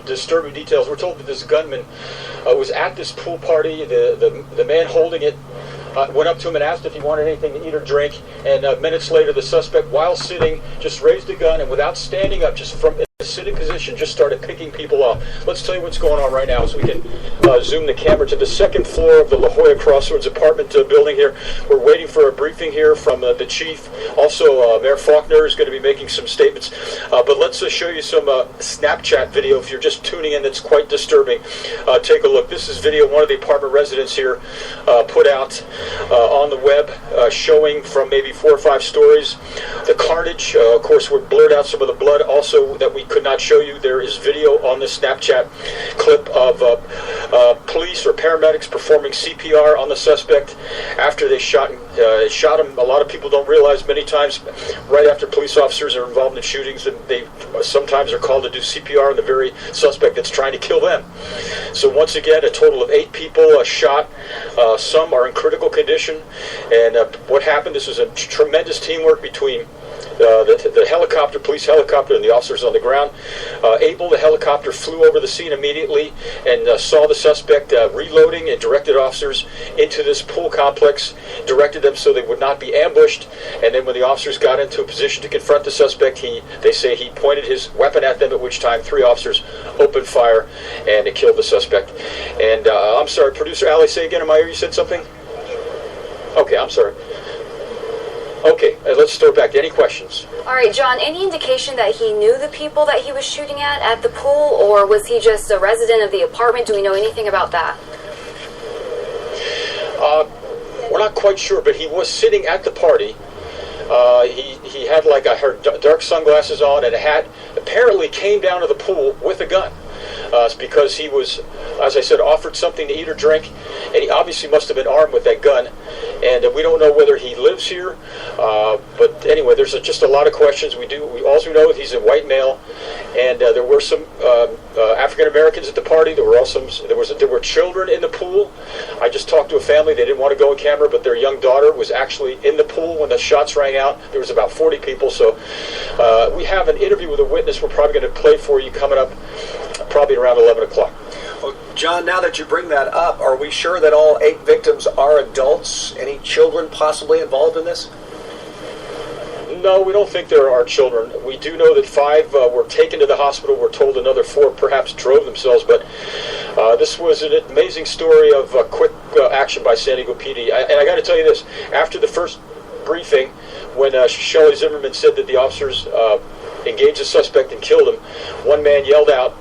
disturbing details. We're told that this gunman was at this pool party. The man holding it went up to him and asked if he wanted anything to eat or drink, and minutes later the suspect, while sitting, just raised a gun and without standing up, just from a sitting position, just started picking people off. Let's tell you what's going on right now so we can zoom the camera to the second floor of the La Jolla Crossroads apartment building here. We're waiting for a briefing here from the chief. Also, Mayor Faulkner is going to be making some statements. But let's show you some Snapchat video if you're just tuning in. That's quite disturbing. Take a look. This is video one of the apartment residents here put out on the web, showing from maybe 4 or 5 stories the carnage. Of course, we blurred out some of the blood also that we could not show you. There is video on this Snapchat clip of police or paramedics performing CPR on the suspect after they shot him. A lot of people don't realize many times right after police officers are involved in shootings, and they sometimes are called to do CPR on the very suspect that's trying to kill them. So once again, a total of 8 people shot. Some are in critical condition. And what happened, this was a tremendous teamwork between the helicopter, police helicopter, and the officers on the ground. The helicopter flew over the scene immediately and saw the suspect reloading, and directed officers into this pool complex, directed them so they would not be ambushed. And then when the officers got into a position to confront the suspect, they say he pointed his weapon at them, at which time 3 officers opened fire and it killed the suspect. And I'm sorry, producer Ali, say again in my ear, you said something? Okay, I'm sorry. Okay, let's throw it back. Any questions? All right, John, any indication that he knew the people that he was shooting at the pool, or was he just a resident of the apartment? Do we know anything about that? We're not quite sure, but he was sitting at the party. He had, like I heard, dark sunglasses on and a hat. Apparently came down to the pool with a gun. Because he was, as I said, offered something to eat or drink, and he obviously must have been armed with that gun. And we don't know whether he lives here, but anyway, there's just a lot of questions. We also know that he's a white male, and there were some African Americans at the party. There were children in the pool. I just talked to a family. They didn't want to go on camera, but their young daughter was actually in the pool when the shots rang out. There was about 40 people. So we have an interview with a witness we're probably going to play for you coming up probably around 11 o'clock. Well, John, now that you bring that up, are we sure that all 8 victims are adults? Any children possibly involved in this? No, we don't think there are children. We do know that 5 were taken to the hospital. We're told another 4 perhaps drove themselves, but this was an amazing story of quick action by San Diego PD. And I got to tell you this, after the first briefing, when Shelley Zimmerman said that the officers engaged the suspect and killed him, one man yelled out,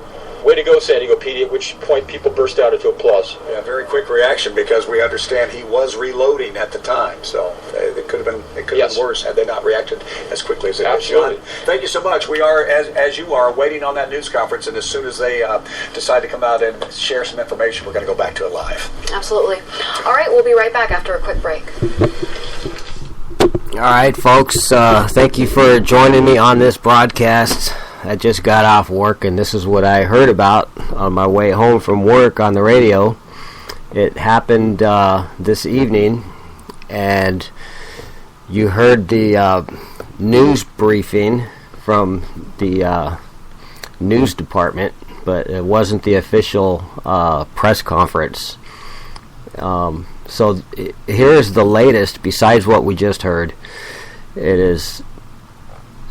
"Way to go, San Diego PD," at which point people burst out into applause. Yeah, very quick reaction, because we understand he was reloading at the time, so it could have been worse had they not reacted as quickly as they did. Absolutely. Thank you so much. We are, as you are, waiting on that news conference, and as soon as they decide to come out and share some information, we're going to go back to it live. Absolutely. All right, we'll be right back after a quick break. All right, folks, thank you for joining me on this broadcast. I just got off work, and this is what I heard about on my way home from work on the radio. It happened this evening, and you heard the news briefing from the news department, but it wasn't the official press conference. So here's the latest, besides what we just heard. It is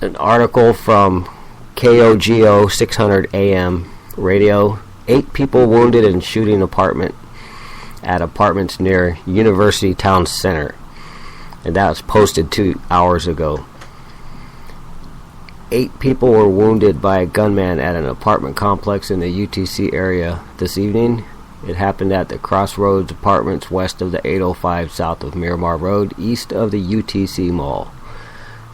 an article from KOGO 600 AM radio. 8 people wounded in shooting apartment at apartments near University Town Center. And that was posted 2 hours ago. 8 people were wounded by a gunman at an apartment complex in the UTC area this evening. It happened at the Crossroads Apartments west of the 805 south of Miramar Road, east of the UTC Mall.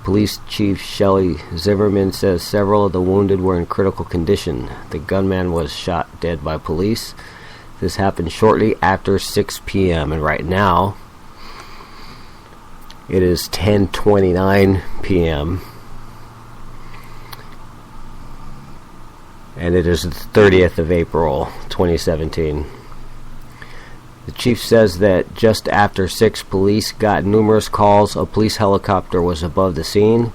Police Chief Shelley Zimmerman says several of the wounded were in critical condition. The gunman was shot dead by police. This happened shortly after 6 p.m. and right now it is 10:29 p.m. and it is the 30th of April, 2017. The chief says that just after 6, police got numerous calls. A police helicopter was above the scene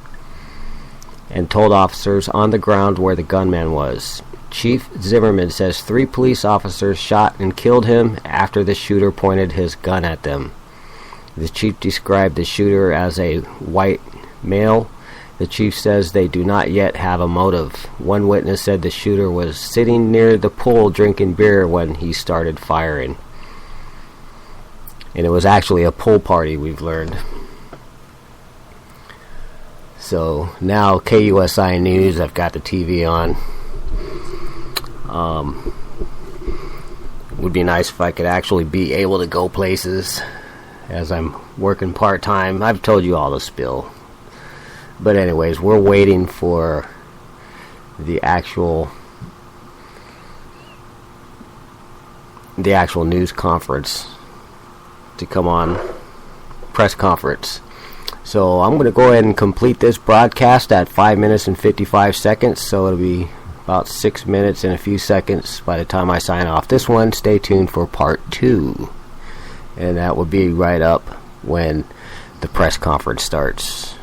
and told officers on the ground where the gunman was. Chief Zimmerman says 3 police officers shot and killed him after the shooter pointed his gun at them. The chief described the shooter as a white male. The chief says they do not yet have a motive. One witness said the shooter was sitting near the pool drinking beer when he started firing. And it was actually a pool party, we've learned. So now KUSI News, I've got the TV on. Would be nice if I could actually be able to go places as I'm working part-time. I've told you all the spill. But anyways, we're waiting for the actual news conference to come on, press conference. So I'm going to go ahead and complete this broadcast at 5 minutes and 55 seconds, so it'll be about 6 minutes and a few seconds by the time I sign off this one. Stay tuned for part 2, and that will be right up when the press conference starts.